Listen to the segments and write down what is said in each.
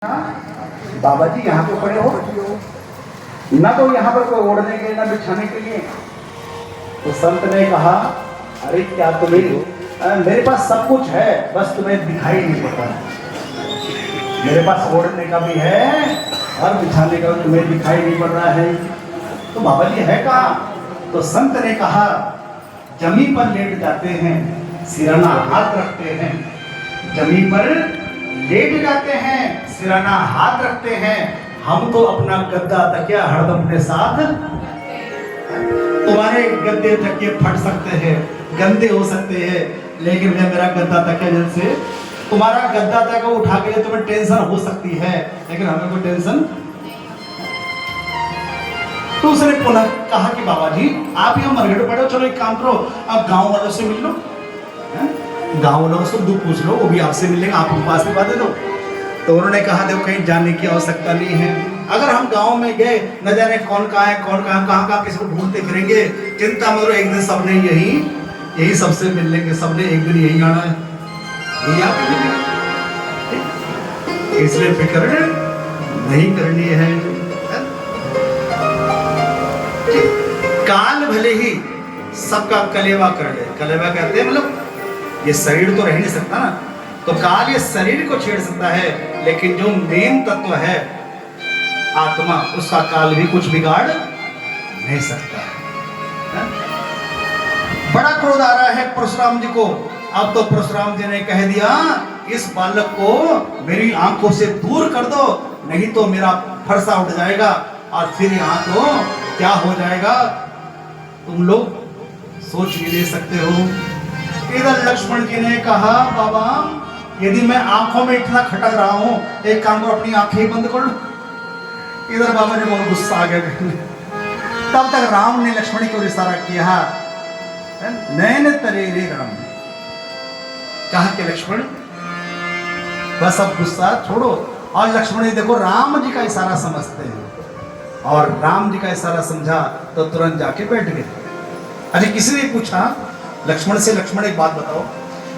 बाबा जी यहाँ पे खड़े हो, ना तो यहाँ पर कोई ओढ़ने के ना बिछाने के लिए। तो संत ने कहा, अरे क्या तुम्हें, मेरे पास सब कुछ है, बस तुम्हें दिखाई नहीं पड़ता। मेरे पास ओढ़ने का भी है और बिछाने का भी तुम्हें दिखाई नहीं पड़ रहा है। तो बाबा जी है कहाँ? तो संत ने कहा, जमीन पर लेट जाते हैं, सिराना हाथ रखते हैं, जमीन पर लेट जाते हैं, सिराना हाथ रखते हैं। हम तो अपना गद्दा तकिया हरदम अपने साथ। तुम्हारे गद्दे तकिए फट सकते हैं, गंदे हो सकते हैं, लेकिन मैं मेरा गद्दा तकिया जैसे तुम्हारा गद्दा तकिया उठा के तुम्हें टेंशन हो सकती है, लेकिन हमें कोई टेंशन। तो उसने पुनः कहा कि बाबा जी आप यहाँ मरगड़ पड़े हो, चलो एक काम करो, आप गांव वालों से मिल लो, गांव वालों से दुख पूछ लो, वो भी आपसे मिलेंगे, आप उनको आशीर्वाद दे दो। तो उन्होंने कहा देखो कहीं जाने की आवश्यकता नहीं है, अगर हम गांव में गए न जाने कौन कहाँ है, कौन कहाँ किसी को ढूंढते फिरेंगे, चिंता मत करो, एक दिन सबने यही सबसे मिल लेंगे, सबने एक दिन यही आना है, यही आप मिलेंगे, इसलिए फिक्र नहीं करनी है। काल भले ही सबका कलेवा कर ले, कलेवा कहते हैं मतलब ये शरीर तो रह नहीं सकता ना, तो काल ये शरीर को छेड़ सकता है, लेकिन जो मेन तत्व है आत्मा, उसका काल भी कुछ बिगाड़ नहीं सकता है। बड़ा क्रोध आ रहा है परशुराम जी को। अब तो परशुराम जी ने कह दिया, इस बालक को मेरी आंखों से दूर कर दो, नहीं तो मेरा फरसा उठ जाएगा और फिर यहाँ तो क्या हो जाएगा तुम लोग सोच भी दे सकते हो। इधर लक्ष्मण जी ने कहा, बाबा यदि मैं आंखों में इतना खटक रहा हूं, एक काम करो अपनी आंखें ही बंद कर लो। इधर बाबा ने बहुत गुस्सा आ गया। तब तक राम ने लक्ष्मण को इशारा किया, नैन तरे रे राम, कहा कि लक्ष्मण बस अब गुस्सा छोड़ो। और लक्ष्मण जी देखो राम जी का इशारा समझते हैं, और राम जी का इशारा समझा तो तुरंत जाके बैठ गए। अच्छा किसी ने पूछा लक्ष्मण से, लक्ष्मण एक बात बताओ,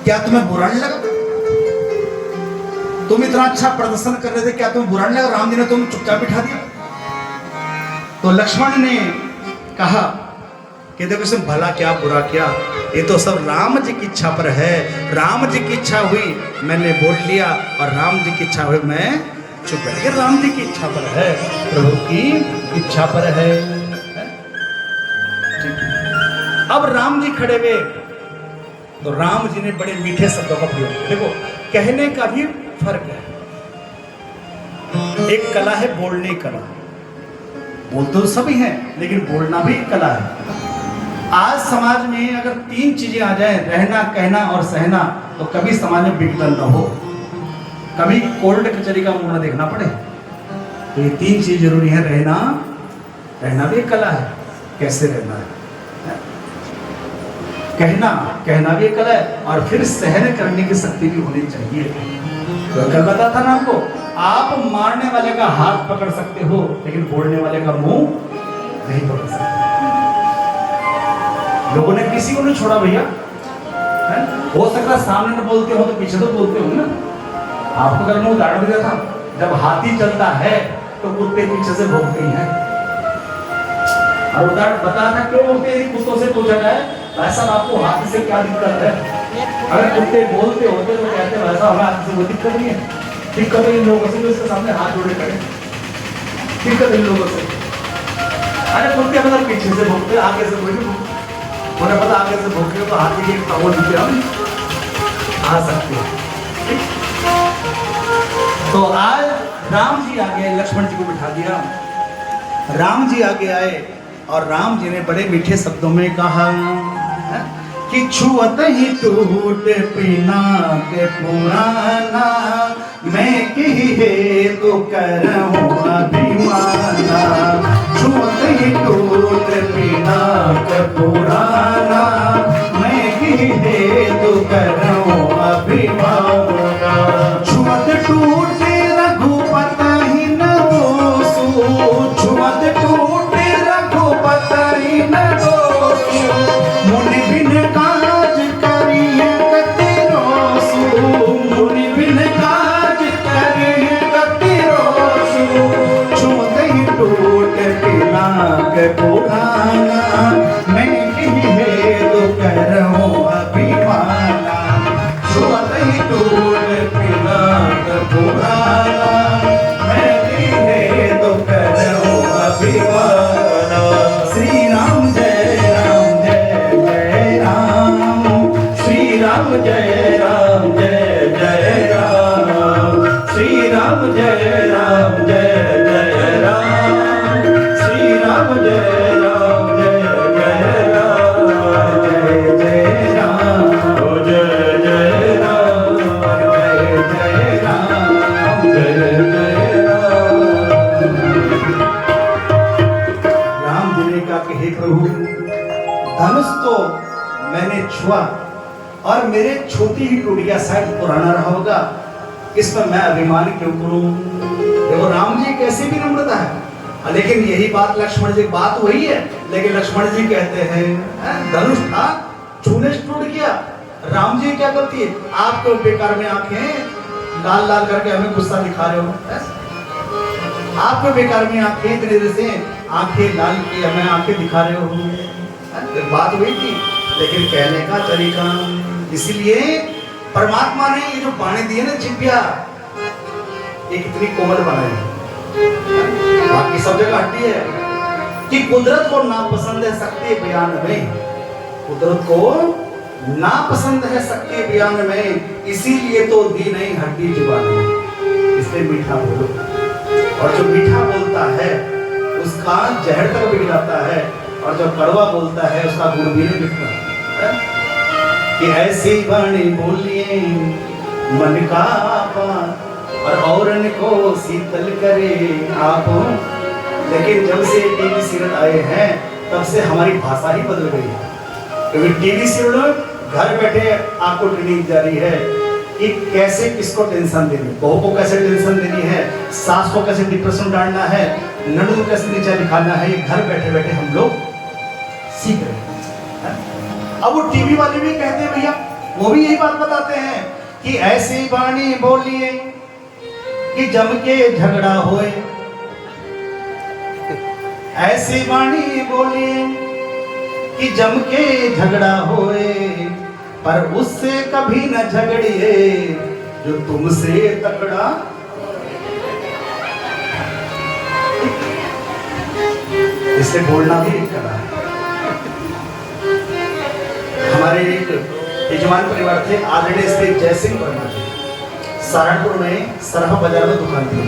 क्या तुम्हें बुरा नहीं लगा? तुम इतना अच्छा प्रदर्शन कर रहे थे, क्या तुम्हें बुरा नहीं लगा? राम जी ने तुम चुपचाप बिठा दिया। तो लक्ष्मण ने कहा कि देखो इसमें भला क्या बुरा क्या, ये तो सब राम जी की इच्छा पर है, राम जी की इच्छा हुई मैंने बोल लिया, और राम जी की इच्छा हुई मैं चुप बैठ गया। राम जी की इच्छा पर है, प्रभु की इच्छा पर है। अब राम जी खड़े हुए, तो राम जी ने बड़े मीठे शब्दों का प्रयोग किया। देखो कहने का भी फर्क है, एक कला है बोलने की कला, बोलते तो सभी हैं लेकिन बोलना भी एक कला है। आज समाज में अगर तीन चीजें आ जाए, रहना कहना और सहना, तो कभी समाज में विघटन न हो, कभी कोर्ट कचहरी का मुंह न देखना पड़े। तो ये तीन चीज जरूरी है, रहना भी एक कला है, कैसे रहना है, कहना भी एक कला है, और फिर सहन करने की शक्ति भी होनी चाहिए। तो कल बताया था ना आपको, आप मारने वाले का हाथ पकड़ सकते हो, लेकिन बोलने वाले का मुंह नहीं पकड़ सकते। लोगों ने किसी को नहीं छोड़ा भैया, हो सकता है सामने न बोलते हो तो पीछे तो बोलते हो ना। आपको कल मैं उदाहरण दिया था, जब हाथी चलता है तो कुत्ते पीछे से भौंकते हैं, और उदाहरण बताया था क्यों बोलते हैं। कुत्तों से पूछा जाए भाई साहब आपको हाथी से क्या दिक्कत है, अगर कुत्ते बोलते होते तो कहते भाई साहब हमें हाथी से कोई दिक्कत नहीं है, दिक्कत है इन लोगों से जो इसके सामने हाथ जोड़े खड़े, दिक्कत है इन लोगों से। अरे कुत्ते मतलब पीछे से भौंकते, आगे से कोई नहीं भौंकते, उन्हें पता आगे से भौंके तो हाथी के प्रभु नीचे हम आ सकते हैं। तो आज राम जी आगे लक्ष्मण जी को बिठा दिया, राम जी आगे आए, और राम जी ने बड़े मीठे शब्दों में कहा कि छुअत ही टूट पीना के पुराना, मैं की है तो करहूं अभिमाना, छुअत ही टूट पीना के पुराना, मैं की है तो करहूं अभिमाना, छुअत टूटे रघुपत ही न दोषु, छुअत टूटे रघुपत ही न दोषु, मुनि बिन काज करिए कति रोसु, मुनि बिन काज करिए कति जय राम जय जय राम, श्री राम जय राम जय जय राम, जय जय राम, ओ जय जय राम, जय जय राम, जय जय राम। राम जी ने कहा कि हे प्रभु, धनुष तो मैंने छुआ और मेरे छोटी ही टूट गया, शायद पुराना रहा होगा, इसमें मैं अभिमान क्यों करूं। देखो राम जी कैसे भी नम्रता है, लेकिन यही बात लक्ष्मण जी, बात वही है, लेकिन लक्ष्मण जी कहते हैं धनुष था छूने से टूट गया। राम जी क्या करती है, आपको बेकार में आंखें लाल लाल करके हमें गुस्सा दिखा रहे हो, आपको बेकार में आंखें इतनी देर से आंखें लाल की हमें आंखें दिखा रहे हो। बात वही थी, लेकिन कहने का तरीका, इसीलिए परमात्मा ने ये जो बाणी दी है ना जिभ्या, ये कितनी कोमल बनाई है, बाकी सब जगह हड्डी है, कि कुदरत को नापसंद है सकते बयान में, कुदरत को नापसंद है सकते बयान में, इसीलिए तो दी नहीं हड्डी जुबान में, इसलिए मीठा बोलो। और जो मीठा बोलता है उसका जहर तक बिक जाता है, और जो कड़वा बोलता है उसका गुण भी नहीं बिकता। कि ऐसी वाणी बोलिए मन का आपा, और औरन को शीतल करे आप। लेकिन जब से टीवी सीरियल आए हैं तब से हमारी भाषा ही बदल गई है, क्योंकि टीवी सीरियल घर बैठे आपको ट्रेनिंग जारी है कि कैसे किसको टेंशन देनी, बहू को कैसे टेंशन देनी है, सास को कैसे डिप्रेशन डालना है, ननद को कैसे नीचा दिखाना है, ये घर बैठे बैठे हम लोग सीख रहे हैं। अब वो टीवी वाले भी कहते हैं भैया, वो भी यही बात बताते हैं कि ऐसी वाणी बोलिए कि जम के झगड़ा होए, ऐसी वाणी बोलिए कि जम के झगड़ा होए, पर उससे कभी न झगड़िए जो तुमसे तगड़ा। इससे बोलना भी एक कला है। हमारे एक यजमान परिवार थे, ऑलरेडी इसके जय सिंह वर्मा जी, सहारनपुर में सरहा बाजार में दुकान थी।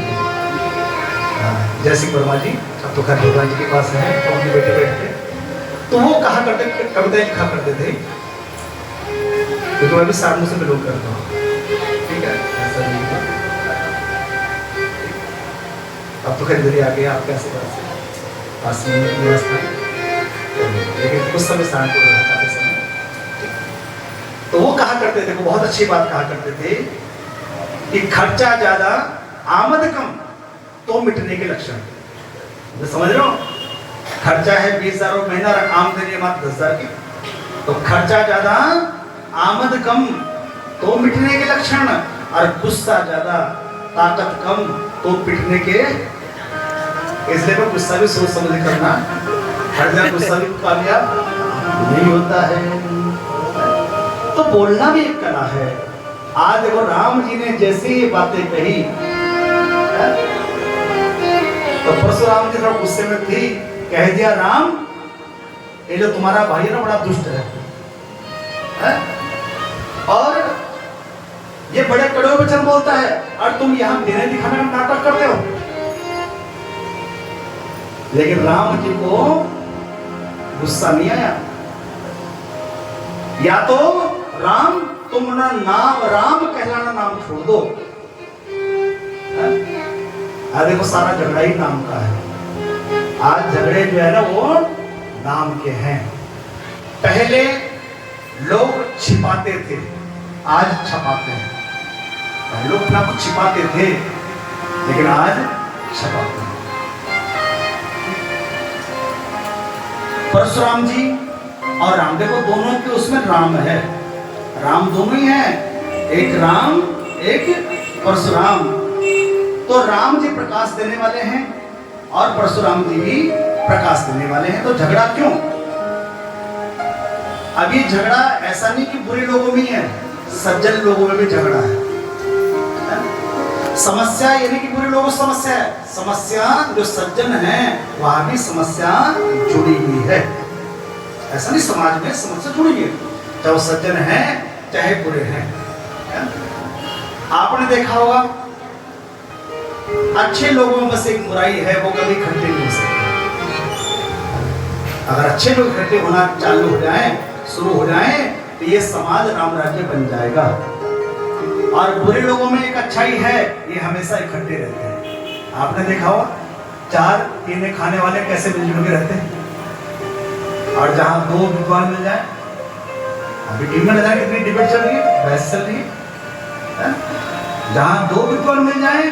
जय सिंह वर्मा जी अब तो खैर भगवान जी के पास है, तो उनके बेटे बैठे, तो वो कहा करते, कविताएं लिखा करते थे, क्योंकि मैं भी सामने से बिलोंग करता हूँ, ठीक है, ऐसा नहीं था। अब तो खैर इधर आ गया आपके आशीर्वाद से, पास में व्यवस्था, लेकिन उस समय सहारनपुर रहा काफी समय। तो वो कहा करते थे, वो बहुत अच्छी बात कहा करते थे कि खर्चा ज्यादा आमद कम तो मिटने के लक्षण। समझ रहे हो, खर्चा है 20,000 महीना, आमदनी मात्र 10,000 की, तो खर्चा ज्यादा आमद कम तो मिटने के लक्षण, और गुस्सा ज्यादा ताकत कम तो पिटने के। इसलिए तो गुस्सा भी सोच समझ करना, हर जगह गुस्सा भी कामयाब नहीं होता है। तो बोलना भी एक कला है। आज देखो राम जी ने जैसे ये बातें कही, तो परशुराम जी थोड़ा गुस्से में थी, कह दिया राम ये जो तुम्हारा भाई है ना बड़ा दुष्ट है, और ये बड़े कड़वे वचन बोलता है, और तुम यहाँ देने दिखाने का नाटक करते हो। लेकिन राम जी को गुस्सा नहीं आया, या तो राम तुम ना नाम राम कहलाना नाम छोड़ दो। देखो सारा झगड़ा ही नाम का है। आज झगड़े जो है ना वो नाम के हैं। पहले लोग छिपाते थे, आज छपाते हैं। पहले लोग अपना कुछ छिपाते थे, लेकिन आज छपाते हैं। परशुराम जी और राम, देखो दोनों के उसमें राम है, राम दोनों ही हैं, एक राम एक परशुराम। तो राम जी प्रकाश देने वाले हैं और परशुराम जी भी प्रकाश देने वाले हैं। तो झगड़ा क्यों? अभी झगड़ा ऐसा नहीं कि बुरे लोगों में है, सज्जन लोगों में भी झगड़ा है। समस्या ये नहीं कि बुरे लोगों से समस्या है, समस्या जो सज्जन है वहां भी समस्या जुड़ी हुई है। ऐसा नहीं, समाज में समस्या जुड़ी हुई है, चाहे वो सज्जन है चाहे बुरे हैं। आपने देखा होगा अच्छे लोगों में से एक बुराई है, वो कभी इकट्ठे नहीं हो सकते। अगर अच्छे लोग इकट्ठे होना चालू हो जाएं, शुरू हो जाएं, तो ये समाज राम राज्य बन जाएगा। और बुरे लोगों में एक अच्छाई है, ये हमेशा इकट्ठे रहते हैं। आपने देखा होगा 4 कीने खाने वाले कैसे मिलजुल के रहते हैं। और जहां 2 विद्वान मिल जाए, अभी टीम में नजर कितनी डिबेट चल रही है, बहस चल रही है। जहां 2 विद्वान मिल जाए,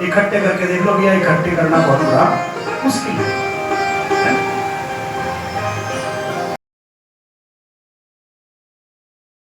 इकट्ठे करके देख लो भैया, इकट्ठे करना बहुत बड़ा मुश्किल है।